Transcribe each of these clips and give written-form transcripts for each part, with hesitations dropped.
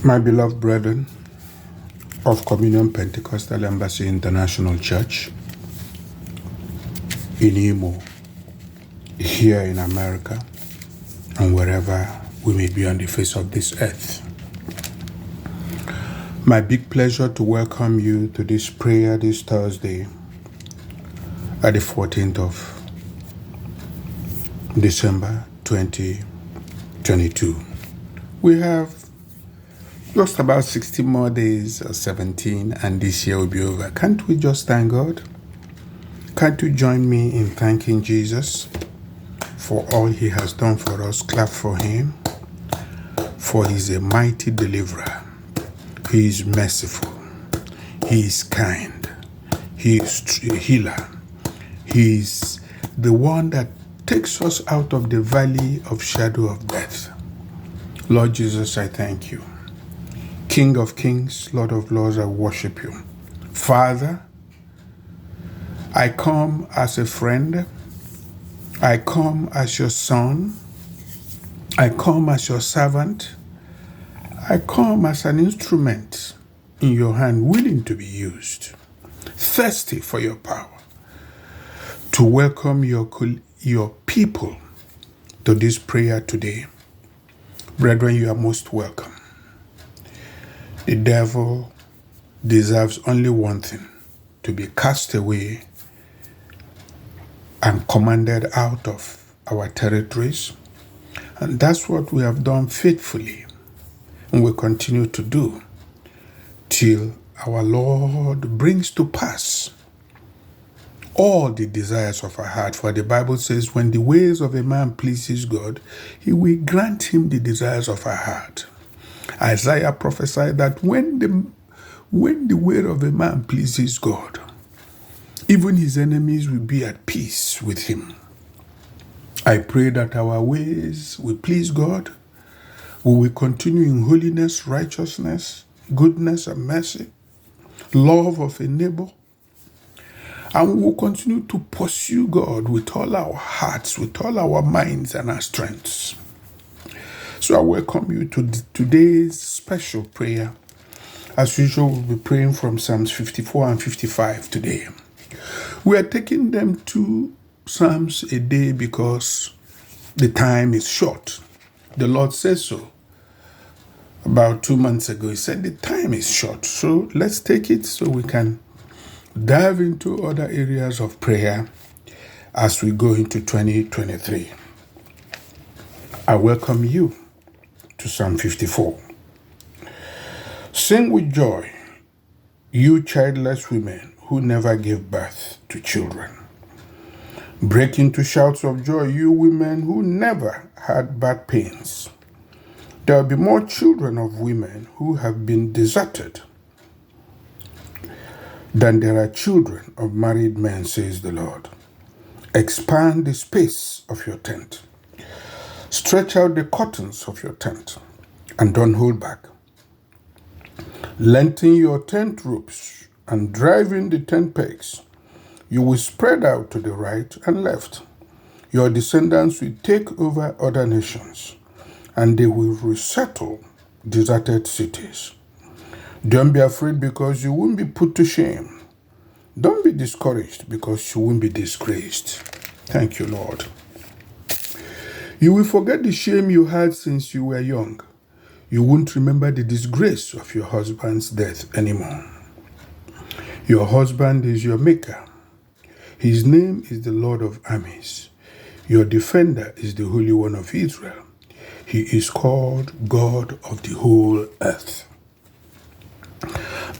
My beloved brethren of Communion Pentecostal Embassy International Church in Imo, here in America, and wherever we may be on the face of this earth. My big pleasure to welcome you to this prayer this Thursday at the 14th of December 2022. We have just about 16 more days, or 17, and this year will be over. Can't we just thank God? Can't you join me in thanking Jesus for all he has done for us? Clap for him, for he is a mighty deliverer. He is merciful. He is kind. He is a healer. He is the one that takes us out of the valley of shadow of death. Lord Jesus, I thank you. King of kings, Lord of lords, I worship you. Father, I come as a friend. I come as your son. I come as your servant. I come as an instrument in your hand, willing to be used, thirsty for your power, to welcome your people to this prayer today. Brethren, you are most welcome. The devil deserves only one thing: to be cast away and commanded out of our territories. And that's what we have done faithfully, and we continue to do till our Lord brings to pass all the desires of our heart. For the Bible says, when the ways of a man pleases God, he will grant him the desires of our heart. Isaiah prophesied that when the way of a man pleases God, even his enemies will be at peace with him. I pray that our ways will please God. We will continue in holiness, righteousness, goodness, and mercy, love of a neighbor. And we will continue to pursue God with all our hearts, with all our minds and our strengths. So I welcome you to today's special prayer. As usual, we'll be praying from Psalms 54 and 55 today. We are taking them 2 Psalms a day because the time is short. The Lord says so. About 2 months ago, he said the time is short. So let's take it so we can dive into other areas of prayer as we go into 2023. I welcome you to Psalm 54. Sing with joy, you childless women who never gave birth to children. Break into shouts of joy, you women who never had bad pains. There will be more children of women who have been deserted than there are children of married men, says the Lord. Expand the space of your tent. Stretch out the curtains of your tent and don't hold back. Lengthen your tent ropes and drive in the tent pegs. You will spread out to the right and left. Your descendants will take over other nations, and they will resettle deserted cities. Don't be afraid because you won't be put to shame. Don't be discouraged because you won't be disgraced. Thank you, Lord. You will forget the shame you had since you were young. You won't remember the disgrace of your husband's death anymore. Your husband is your maker. His name is the Lord of armies. Your defender is the Holy One of Israel. He is called God of the whole earth.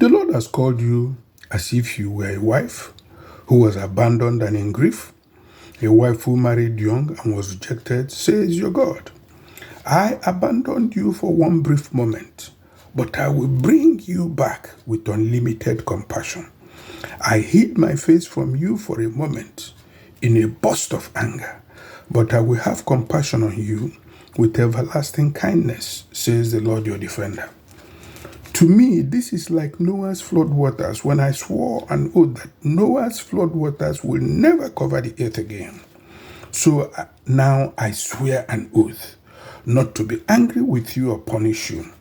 The Lord has called you as if you were a wife who was abandoned and in grief. A wife who married young and was rejected, says your God. I abandoned you for one brief moment, but I will bring you back with unlimited compassion. I hid my face from you for a moment in a burst of anger, but I will have compassion on you with everlasting kindness, says the Lord your defender. To me, this is like Noah's flood waters, when I swore an oath that Noah's flood waters will never cover the earth again. So now I swear an oath not to be angry with you or punish you.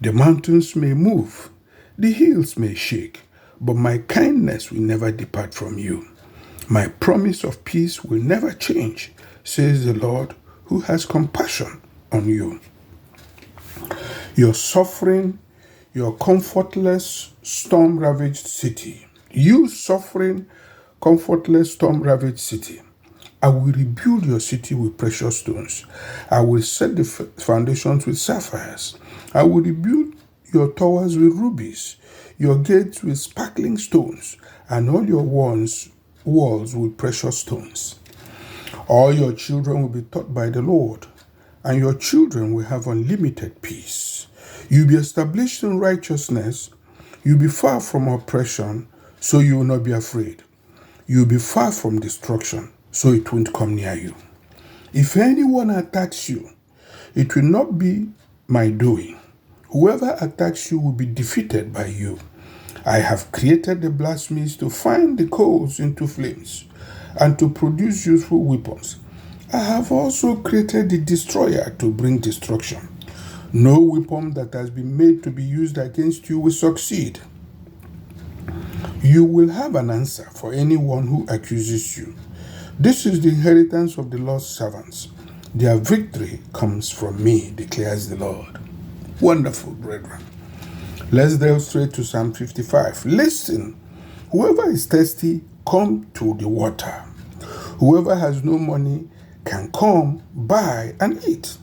The mountains may move, the hills may shake, but my kindness will never depart from you. My promise of peace will never change, says the Lord, who has compassion on you. Your suffering, your comfortless, storm-ravaged city. You suffering, comfortless, storm-ravaged city. I will rebuild your city with precious stones. I will set the foundations with sapphires. I will rebuild your towers with rubies, your gates with sparkling stones, and all your walls with precious stones. All your children will be taught by the Lord, and your children will have unlimited peace. You'll be established in righteousness. You'll be far from oppression, so you will not be afraid. You'll be far from destruction, so it won't come near you. If anyone attacks you, it will not be my doing. Whoever attacks you will be defeated by you. I have created the blacksmiths to fan the coals into flames and to produce useful weapons. I have also created the destroyer to bring destruction. No weapon that has been made to be used against you will succeed. You will have an answer for anyone who accuses you. This is the inheritance of the Lord's servants. Their victory comes from me, declares the Lord. Wonderful, brethren. Let's delve straight to Psalm 55. Listen, whoever is thirsty, come to the water. Whoever has no money can come, buy, and eat.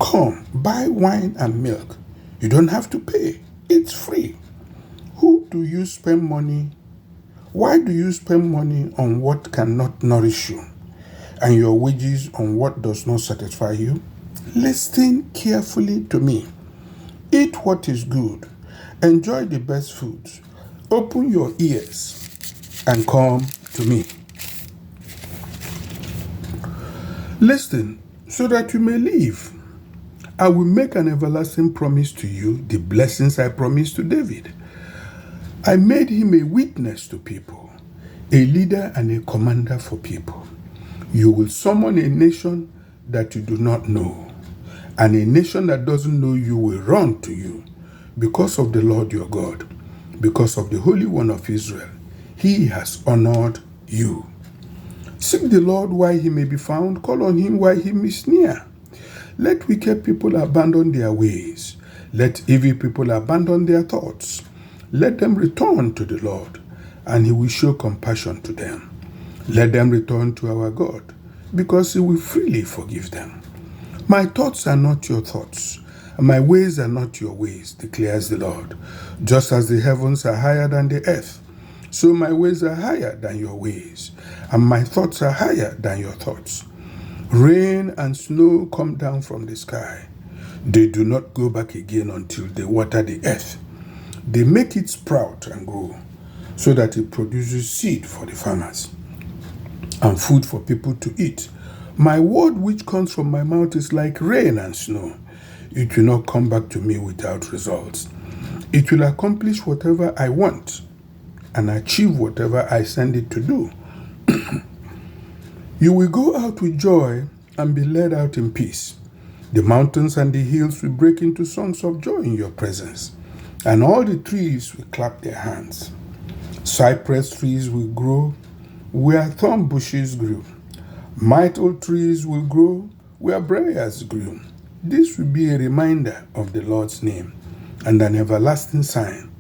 Come, buy wine and milk. You don't have to pay. It's free. Who do you spend money? Why do you spend money on what cannot nourish you, and your wages on what does not satisfy you? Listen carefully to me. Eat what is good. Enjoy the best foods. Open your ears and come to me. Listen so that you may live. I will make an everlasting promise to you, the blessings I promised to David. I made him a witness to people, a leader and a commander for people. You will summon a nation that you do not know, and a nation that doesn't know you will run to you because of the Lord your God, because of the Holy One of Israel. He has honored you. Seek the Lord while he may be found. Call on him while he is near. Let wicked people abandon their ways. Let evil people abandon their thoughts. Let them return to the Lord, and he will show compassion to them. Let them return to our God, because he will freely forgive them. My thoughts are not your thoughts, and my ways are not your ways, declares the Lord. Just as the heavens are higher than the earth, so my ways are higher than your ways, and my thoughts are higher than your thoughts. Rain and snow come down from the sky. They do not go back again until they water the earth. They make it sprout and grow, so that it produces seed for the farmers and food for people to eat. My word which comes from my mouth is like rain and snow. It will not come back to me without results. It will accomplish whatever I want and achieve whatever I send it to do. You will go out with joy and be led out in peace. The mountains and the hills will break into songs of joy in your presence, and all the trees will clap their hands. Cypress trees will grow where thorn bushes grew. Myrtle trees will grow where briars grew. This will be a reminder of the Lord's name and an everlasting sign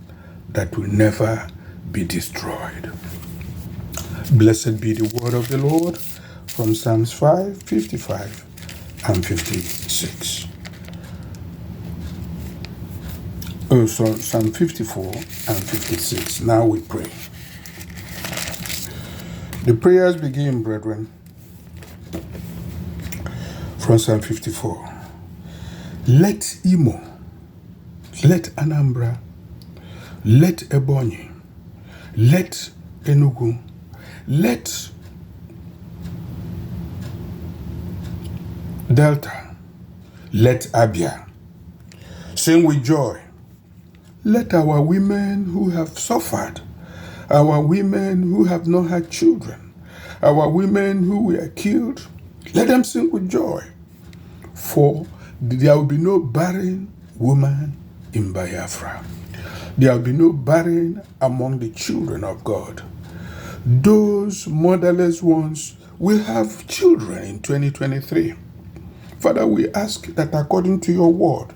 that will never be destroyed. Blessed be the word of the Lord from Psalms 5, 55, and 56. So Psalm 54 and 56. Now we pray. The prayers begin, brethren, from Psalm 54. Let Imo, let Anambra, let Ebonyi, let Enugu, let Delta, let Abia sing with joy. Let our women who have suffered, our women who have not had children, our women who were killed, let them sing with joy. For there will be no barren woman in Biafra. There will be no barren among the children of God. Those motherless ones will have children in 2023. Father, we ask that according to your word,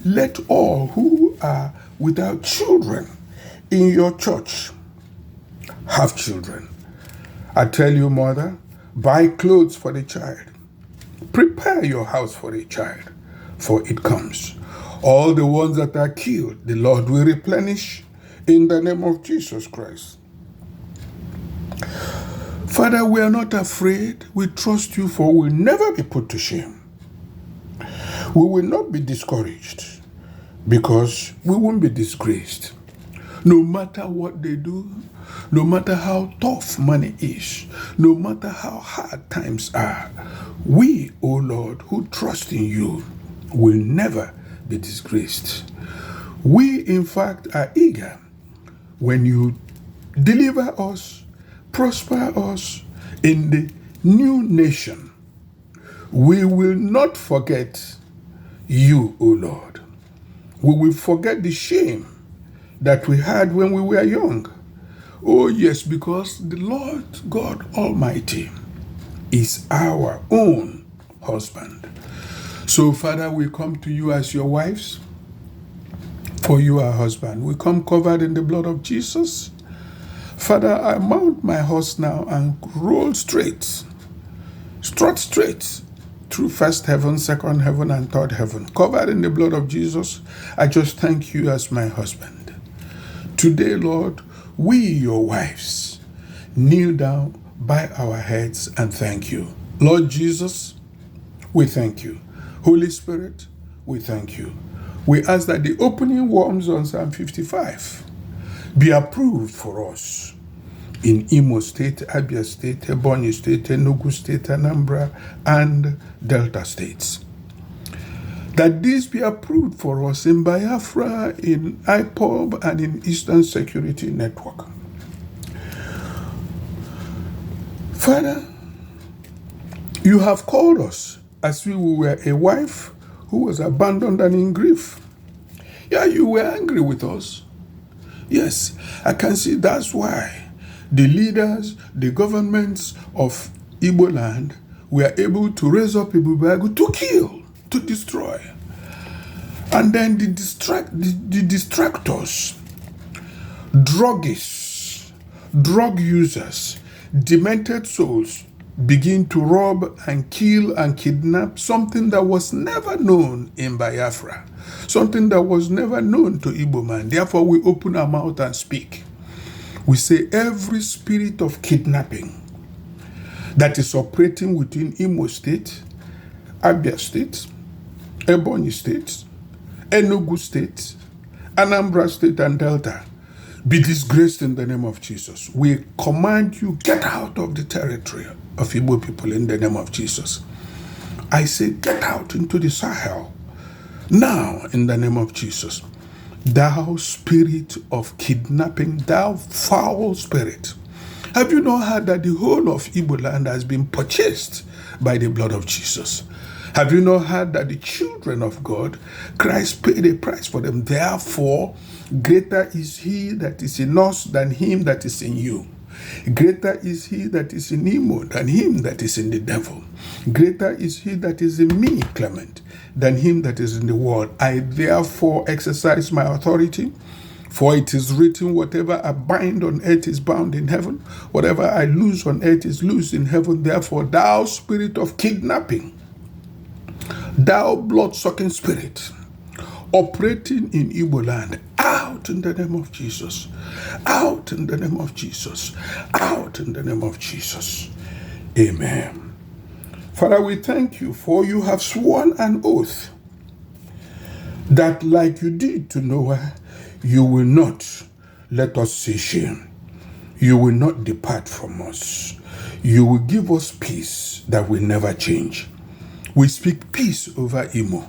let all who are without children in your church have children. I tell you, mother, buy clothes for the child. Prepare your house for the child, for it comes. All the ones that are killed, the Lord will replenish in the name of Jesus Christ. Father, we are not afraid. We trust you, for we will never be put to shame. We will not be discouraged, because we won't be disgraced. No matter what they do, no matter how tough money is, no matter how hard times are, we, O Lord, who trust in you, will never be disgraced. We, in fact, are eager when you deliver us, prosper us in the new nation. We will not forget you, O Lord. We will forget the shame that we had when we were young. Oh yes, because the Lord God Almighty is our own husband. So Father, we come to you as your wives, for you are husband. We come covered in the blood of Jesus. Father, I mount my horse now and roll straight, strut straight through first heaven, second heaven, and third heaven. Covered in the blood of Jesus, I just thank you as my husband. Today, Lord, we, your wives, kneel down, bow our heads, and thank you. Lord Jesus, we thank you. Holy Spirit, we thank you. We ask that the opening words on Psalm 55 be approved for us in Imo State, Abia State, Ebonyi State, Enugu State, Anambra, and Delta States. That this be approved for us in Biafra, in IPOB, and in Eastern Security Network. Father, you have called us as we were a wife who was abandoned and in grief. Yeah, you were angry with us. Yes, I can see that's why the leaders, the governments of Igbo land were able to raise up Igbo to kill, to destroy. And then the distractors, druggists, drug users, demented souls begin to rob and kill and kidnap, something that was never known in Biafra, something that was never known to Igbo man. Therefore, we open our mouth and speak. We say every spirit of kidnapping that is operating within Imo State, Abia State, Ebonyi State, Enugu State, Anambra State, and Delta be disgraced in the name of Jesus. We command you, get out of the territory of Igbo people in the name of Jesus. I say, get out into the Sahel now in the name of Jesus. Thou spirit of kidnapping, thou foul spirit. Have you not heard that the whole of Igbo land has been purchased by the blood of Jesus? Have you not heard that the children of God, Christ paid a price for them? Therefore, greater is he that is in us than him that is in you. Greater is he that is in Imo than him that is in the devil. Greater is he that is in me, Clement, than him that is in the world. I therefore exercise my authority, for it is written, whatever I bind on earth is bound in heaven, whatever I loose on earth is loosed in heaven. Therefore, thou spirit of kidnapping, thou blood-sucking spirit, operating in Igbo land, out in the name of Jesus, out in the name of Jesus, out in the name of Jesus. Amen. Father, we thank you, for you have sworn an oath that like you did to Noah, you will not let us see shame. You will not depart from us. You will give us peace that will never change. We speak peace over Imo,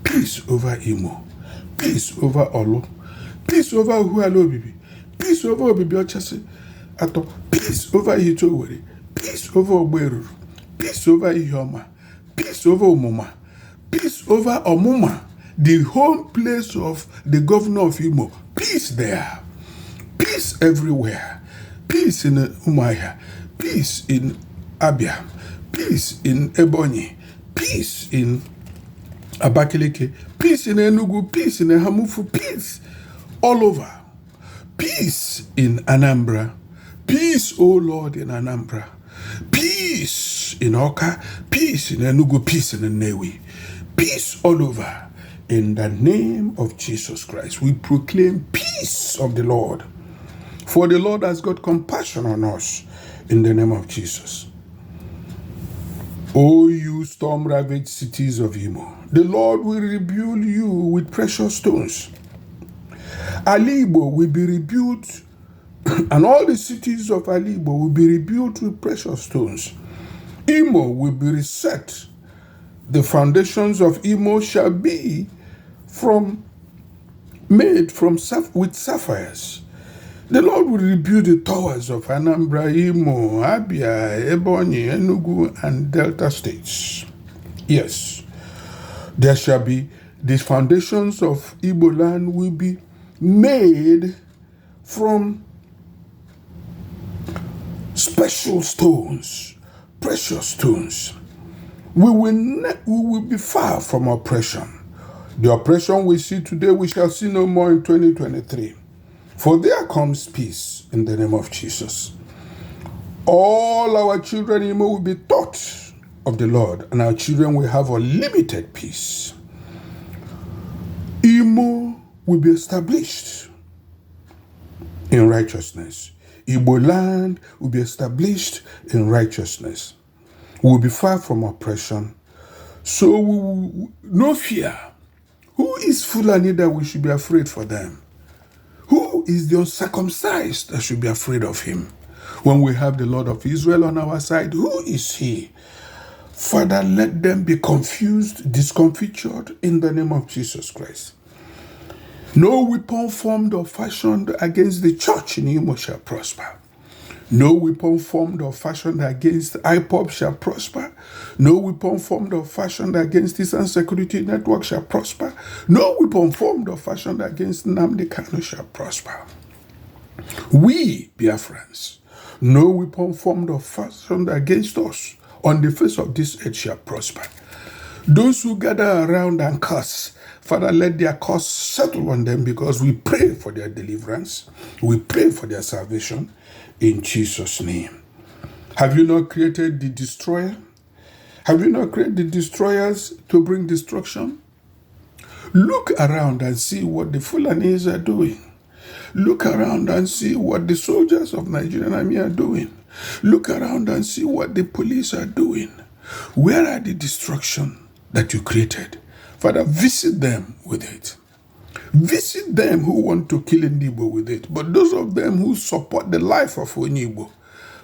peace over Imo, peace over Olu, peace over Uhualobibi, peace over Obibi Ochase, Ato, peace over Itoweri, peace over Ogberu, peace over Ihioma, peace over Omuma, peace over Omuma, the home place of the governor of Imo. Peace there. Peace everywhere. Peace in Umuahia. Peace in Abia. Peace in Ebonyi. Peace in Abakaliki. Peace in Enugu. Peace in Hamufu. Peace all over. Peace in Anambra. Peace, O Lord, in Anambra. Peace in Oka. Peace in Enugu. Peace in Nnewi. Peace all over. In the name of Jesus Christ, we proclaim peace of the Lord. For the Lord has got compassion on us in the name of Jesus. O you storm-ravaged cities of Imo, the Lord will rebuild you with precious stones. Igbo will be rebuilt, and all the cities of Igbo will be rebuilt with precious stones. Imo will be reset. The foundations of Imo shall be made with sapphires. The Lord will rebuild the towers of Anambra, Imo, Abia, Ebonyi, Enugu, and Delta states. Yes, there shall be, the foundations of Igbo land will be made from special stones, precious stones. We will be far from oppression. The oppression we see today, we shall see no more in 2023. For there comes peace in the name of Jesus. All our children in Imo will be taught of the Lord, and our children will have unlimited peace. Imo will be established in righteousness. Igbo land will be established in righteousness. We will be far from oppression. So we will, no fear. Who is Fulani that we should be afraid for them? Who is the uncircumcised that should be afraid of him? When we have the Lord of Israel on our side, who is he? Father, let them be confused, discomfitured in the name of Jesus Christ. No weapon formed or fashioned against the church in Imo shall prosper. No weapon formed or fashioned against IPOB shall prosper. No weapon formed or fashioned against Eastern Security Network shall prosper. No weapon formed or fashioned against Nnamdi Kanu shall prosper. We, Biafrans, no weapon formed or fashioned against us on the face of this earth shall prosper. Those who gather around and curse, Father, let their curse settle on them, because we pray for their deliverance. We pray for their salvation in Jesus' name. Have you not created the destroyer? Have you not created the destroyers to bring destruction? Look around and see what the Fulanis are doing. Look around and see what the soldiers of Nigerian army are doing. Look around and see what the police are doing. Where are the destruction that you created? Father, visit them with it. Visit them who want to kill Igbo with it. But those of them who support the life of Igbo,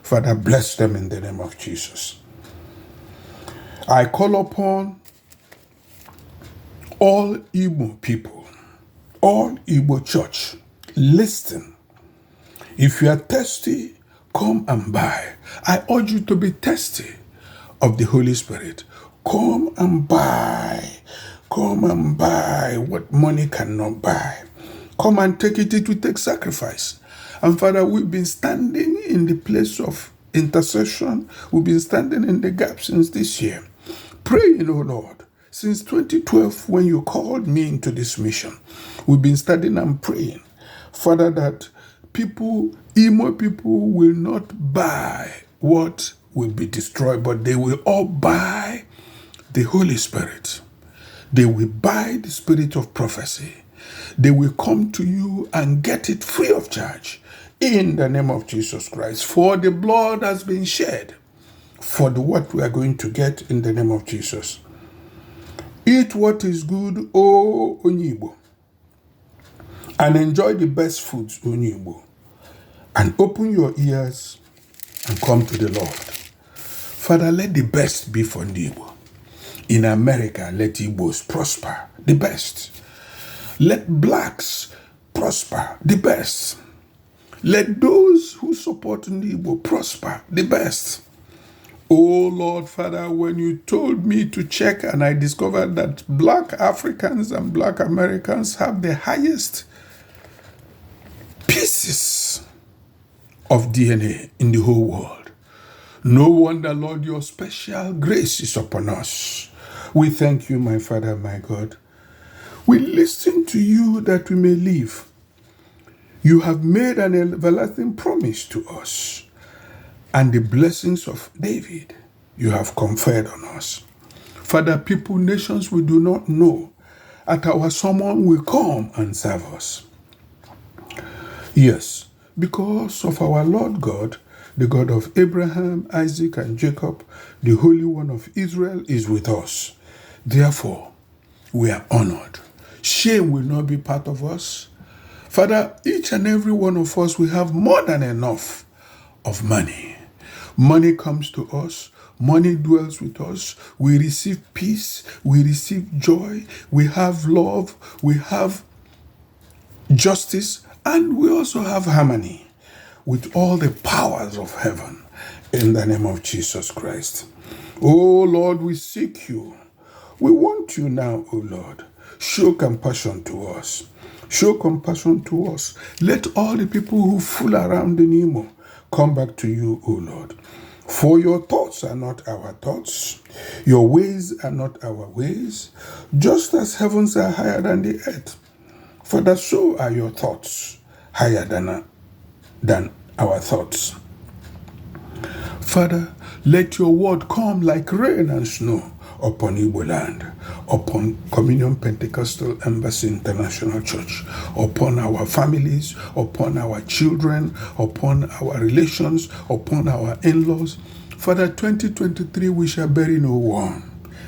Father, bless them in the name of Jesus. I call upon all Igbo people, all Igbo church, listen. If you are thirsty, come and buy. I urge you to be thirsty of the Holy Spirit. Come and buy. Come and buy what money cannot buy. Come and take it. It will take sacrifice. And Father, we've been standing in the place of intercession. We've been standing in the gap since this year. Praying, oh Lord. Since 2012, when you called me into this mission, we've been studying and praying, Father, that Imo people will not buy what will be destroyed, but they will all buy the Holy Spirit. They will buy the spirit of prophecy. They will come to you and get it free of charge in the name of Jesus Christ. For the blood has been shed for what we are going to get in the name of Jesus. Eat what is good, O Igbo, and enjoy the best foods, O Igbo, and open your ears and come to the Lord. Father, let the best be for Igbo. In America, let Igbos prosper, the best. Let blacks prosper, the best. Let those who support Igbo prosper, the best. Oh Lord, Father, when you told me to check and I discovered that black Africans and black Americans have the highest pieces of DNA in the whole world. No wonder, Lord, your special grace is upon us. We thank you, my Father, my God. We listen to you that we may live. You have made an everlasting promise to us, and the blessings of David you have conferred on us. Father, people, nations we do not know, at our summon will come and serve us. Yes, because of our Lord God, the God of Abraham, Isaac, and Jacob, the Holy One of Israel is with us. Therefore, we are honored. Shame will not be part of us. Father, each and every one of us will have more than enough of money. Money comes to us. Money dwells with us. We receive peace. We receive joy. We have love. We have justice. And we also have harmony with all the powers of heaven in the name of Jesus Christ. Oh Lord, we seek you. We want you now, oh Lord. Show compassion to us. Show compassion to us. Let all the people who fool around in Imo come back to you, O Lord. For your thoughts are not our thoughts. Your ways are not our ways. Just as heavens are higher than the earth. Father, so are your thoughts higher than our thoughts. Father, let your word come like rain and snow upon Igbo land, upon Communion Pentecostal Embassy International Church, upon our families, upon our children, upon our relations, upon our in-laws. Father, 2023 we shall bury no one.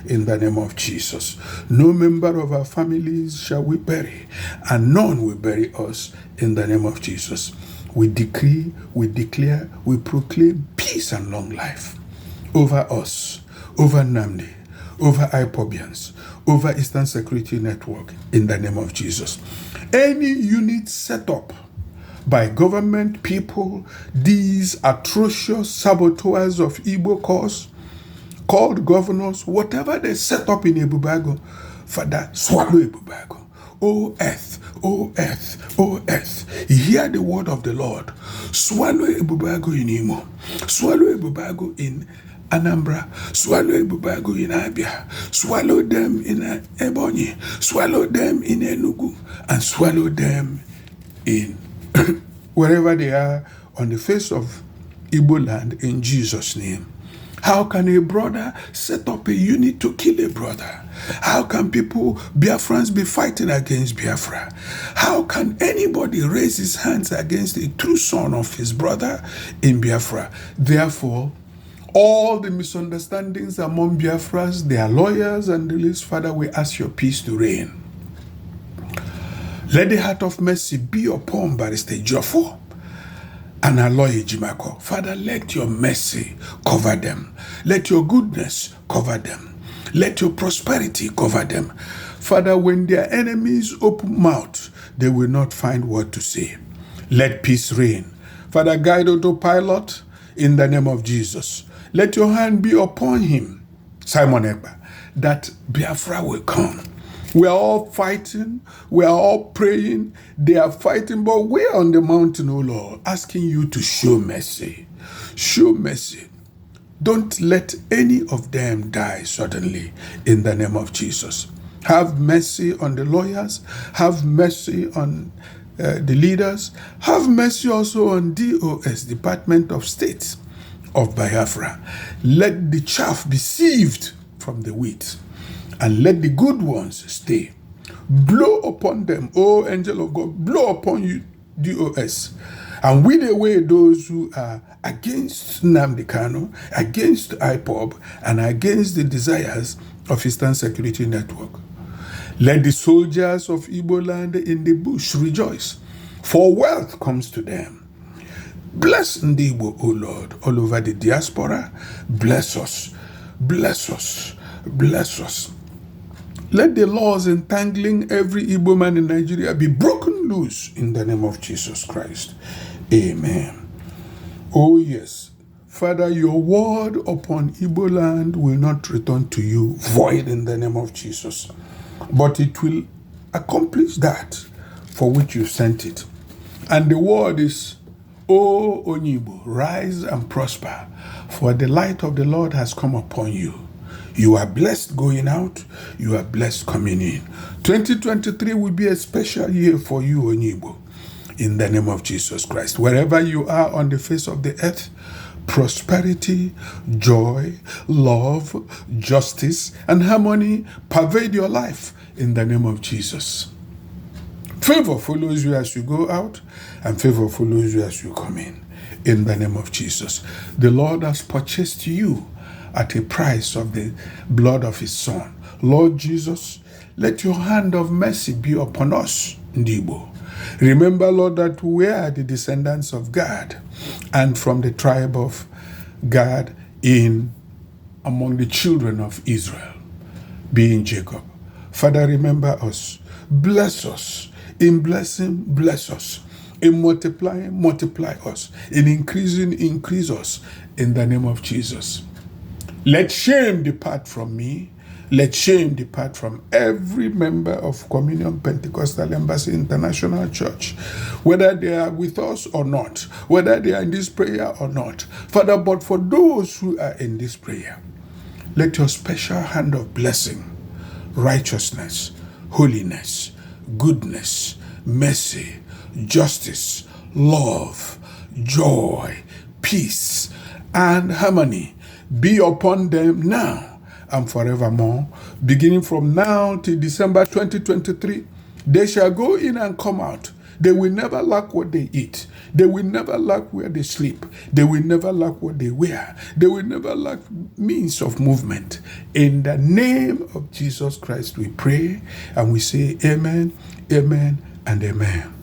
In the name of Jesus. No member of our families shall we bury, and none will bury us in the name of Jesus. We decree, we declare, we proclaim peace and long life over us, over Nnamdi, over IPOBIANS, over Eastern Security Network, in the name of Jesus. Any unit set up by government people, these atrocious saboteurs of Igbo cause, called governors, whatever they set up in Ebubago, Father, swallow Ebubago. O earth, O earth, O earth, hear the word of the Lord. Swallow Ebubago in Imo, swallow Ebubago in Anambra, swallow Ebubago in Abia, swallow them in Ebonyi, swallow them in Enugu, and swallow them in wherever they are on the face of Igbo land, in Jesus' name. How can a brother set up a unit to kill a brother? How can people, Biafrans, be fighting against Biafra? How can anybody raise his hands against a true son of his brother in Biafra? Therefore, all the misunderstandings among Biafras, their lawyers and the least, Father, we ask your peace to reign. Let the heart of mercy be upon Barrister Jofo and Aloy Jimako. Father, let your mercy cover them. Let your goodness cover them. Let your prosperity cover them. Father, when their enemies open mouth, they will not find what to say. Let peace reign. Father, guide autopilot in the name of Jesus. Let your hand be upon him, Simon Ekpa, that Biafra will come. We are all fighting. We are all praying. They are fighting, but we are on the mountain, O Lord, asking you to show mercy. Show mercy. Don't let any of them die suddenly in the name of Jesus. Have mercy on the lawyers. Have mercy on the leaders. Have mercy also on DOS, Department of State of Biafra. Let the chaff be sieved from the wheat, and let the good ones stay. Blow upon them, O angel of God, blow upon you, DOS, and weed away those who are against Nnamdi Kanu, against IPOB, and against the desires of Eastern Security Network. Let the soldiers of Igbo land in the bush rejoice, for wealth comes to them. Bless Igbo, O Lord, all over the diaspora. Bless us, bless us, bless us. Let the laws entangling every Igbo man in Nigeria be broken loose in the name of Jesus Christ. Amen. Oh yes. Father, your word upon Igbo land will not return to you void in the name of Jesus, but it will accomplish that for which you sent it. And the word is, O Onyibo, rise and prosper, for the light of the Lord has come upon you. You are blessed going out, you are blessed coming in. 2023 will be a special year for you, Onyibo, in the name of Jesus Christ. Wherever you are on the face of the earth, prosperity, joy, love, justice, and harmony pervade your life in the name of Jesus. Favor follows you as you go out, and favor follows you as you come in the name of Jesus. The Lord has purchased you at a price of the blood of his Son. Lord Jesus, let your hand of mercy be upon us, Igbo. Remember, Lord, that we are the descendants of Gad, and from the tribe of Gad among the children of Israel, being Jacob. Father, remember us. Bless us. In blessing, bless us. In multiplying, multiply us. In increasing, increase us. In the name of Jesus. Let shame depart from me. Let shame depart from every member of Communion Pentecostal Embassy International Church, whether they are with us or not, whether they are in this prayer or not. Father, but for those who are in this prayer, let your special hand of blessing, righteousness, holiness, goodness, mercy, justice, love, joy, peace, and harmony be upon them now and forevermore. Beginning from now till December 2023, they shall go in and come out. They will never lack what they eat. They will never lack where they sleep. They will never lack what they wear. They will never lack means of movement. In the name of Jesus Christ we pray, and we say amen, amen, and amen.